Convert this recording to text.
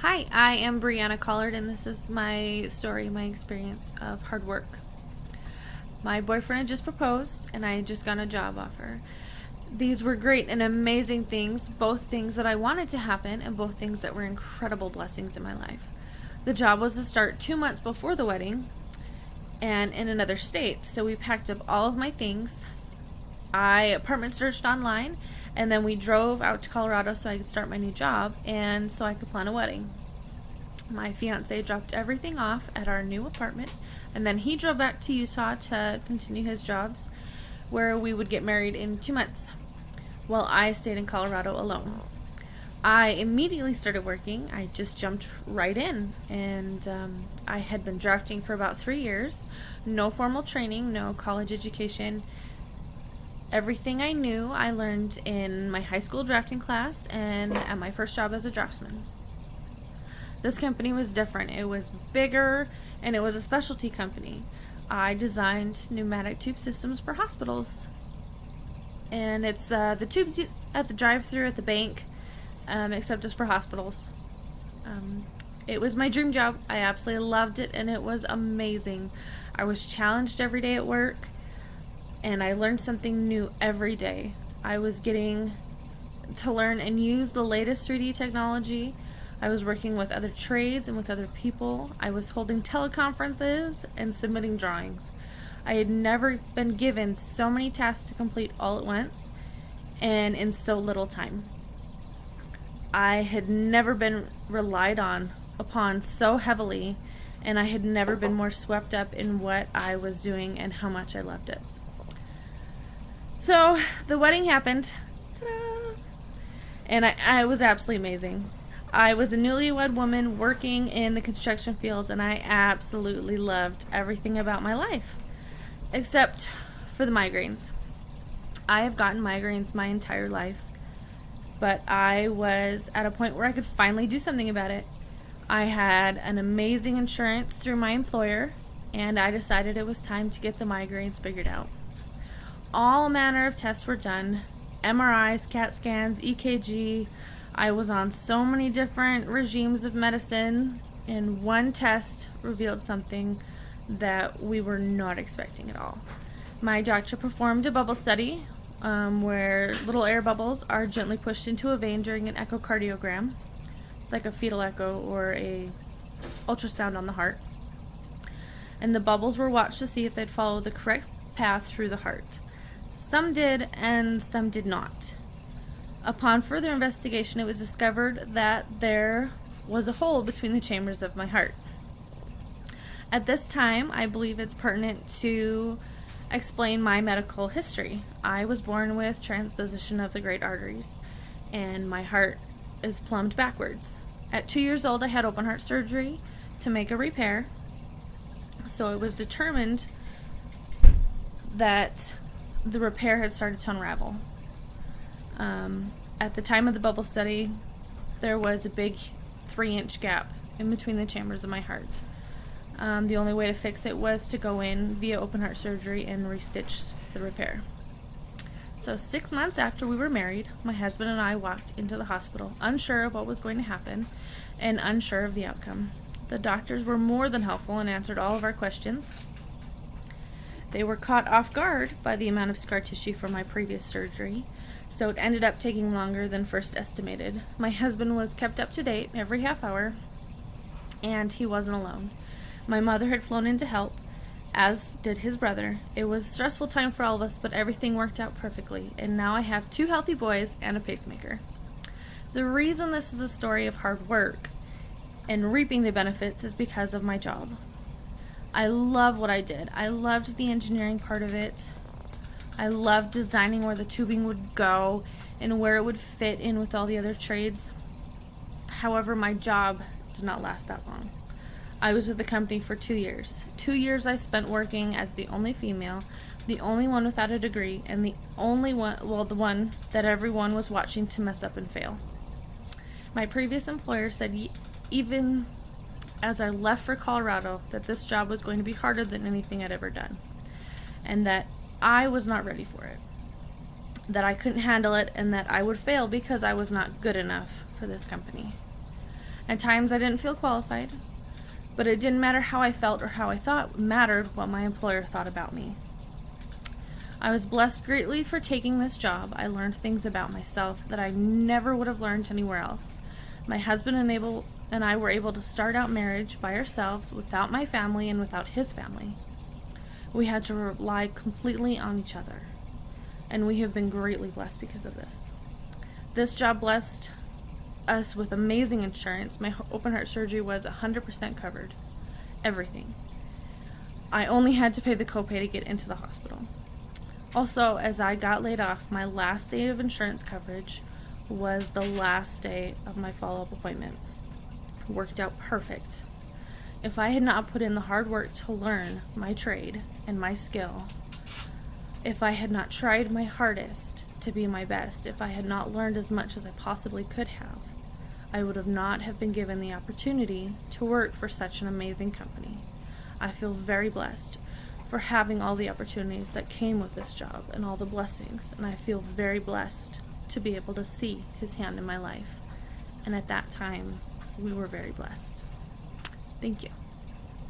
Hi, I am Brianna Collard, and this is my story, my experience of hard work. My boyfriend had just proposed, and I had just got a job offer. These were great and amazing things, both things that I wanted to happen, and both things that were incredible blessings in my life. The job was to start 2 months before the wedding and in another state, so we packed up all of my things. I apartment searched online, and then we drove out to Colorado so I could start my new job and so I could plan a wedding. My fiance dropped everything off at our new apartment, and then he drove back to Utah to continue his jobs, where we would get married in 2 months, while I stayed in Colorado alone. I immediately started working. I just jumped right in, and I had been drafting for about 3 years. No formal training, no college education. Everything I knew I learned in my high school drafting class and at my first job as a draftsman. This company was different. It was bigger, and it was a specialty company. I designed pneumatic tube systems for hospitals. And it's the tubes at the drive-thru at the bank, except it's for hospitals. It was my dream job. I absolutely loved it, and it was amazing. I was challenged every day at work, and I learned something new every day. I was getting to learn and use the latest 3D technology. I was working with other trades and with other people. I was holding teleconferences and submitting drawings. I had never been given so many tasks to complete all at once and in so little time. I had never been relied upon so heavily, and I had never been more swept up in what I was doing and how much I loved it. So the wedding happened. Ta-da! And I was absolutely amazing. I was a newlywed woman working in the construction fields, and I absolutely loved everything about my life, except for the migraines. I have gotten migraines my entire life, but I was at a point where I could finally do something about it. I had an amazing insurance through my employer, and I decided it was time to get the migraines figured out. All manner of tests were done, MRIs, CAT scans, EKG. I was on so many different regimes of medicine, and one test revealed something that we were not expecting at all. My doctor performed a bubble study where little air bubbles are gently pushed into a vein during an echocardiogram. It's like a fetal echo or a ultrasound on the heart. And the bubbles were watched to see if they'd follow the correct path through the heart. Some did and some did not. Upon further investigation, it was discovered that there was a hole between the chambers of my heart. At this time, I believe it's pertinent to explain my medical history. I was born with transposition of the great arteries, and my heart is plumbed backwards. At 2 years old, I had open heart surgery to make a repair, so it was determined that the repair had started to unravel. At the time of the bubble study, there was a big 3-inch gap in between the chambers of my heart. The only way to fix it was to go in via open heart surgery and restitch the repair. So 6 months after we were married, my husband and I walked into the hospital, unsure of what was going to happen and unsure of the outcome. The doctors were more than helpful and answered all of our questions. They were caught off guard by the amount of scar tissue from my previous surgery, so it ended up taking longer than first estimated. My husband was kept up to date every half hour, and he wasn't alone. My mother had flown in to help, as did his brother. It was a stressful time for all of us, but everything worked out perfectly, and now I have 2 healthy boys and a pacemaker. The reason this is a story of hard work and reaping the benefits is because of my job. I love what I did. I loved the engineering part of it. I loved designing where the tubing would go and where it would fit in with all the other trades. However, my job did not last that long. I was with the company for 2 years. 2 years I spent working as the only female, the only one without a degree, and the only one, the one that everyone was watching to mess up and fail. My previous employer said even as I left for Colorado that this job was going to be harder than anything I'd ever done, and that I was not ready for it, that I couldn't handle it, and that I would fail because I was not good enough for this company. At times I didn't feel qualified, but it didn't matter how I felt or how I thought. It mattered what my employer thought about me. I was blessed greatly for taking this job. I learned things about myself that I never would have learned anywhere else. My husband and I were able to start out marriage by ourselves without my family and without his family. We had to rely completely on each other, and we have been greatly blessed because of this. This job blessed us with amazing insurance. My open heart surgery was 100% covered. Everything. I only had to pay the copay to get into the hospital. Also, as I got laid off, my last day of insurance coverage was the last day of my follow-up appointment. It worked out perfect. If I had not put in the hard work to learn my trade and my skill, if I had not tried my hardest to be my best, if I had not learned as much as I possibly could have, I would have not have been given the opportunity to work for such an amazing company. I feel very blessed for having all the opportunities that came with this job and all the blessings, and I feel very blessed to be able to see His hand in my life. And at that time, we were very blessed. Thank you.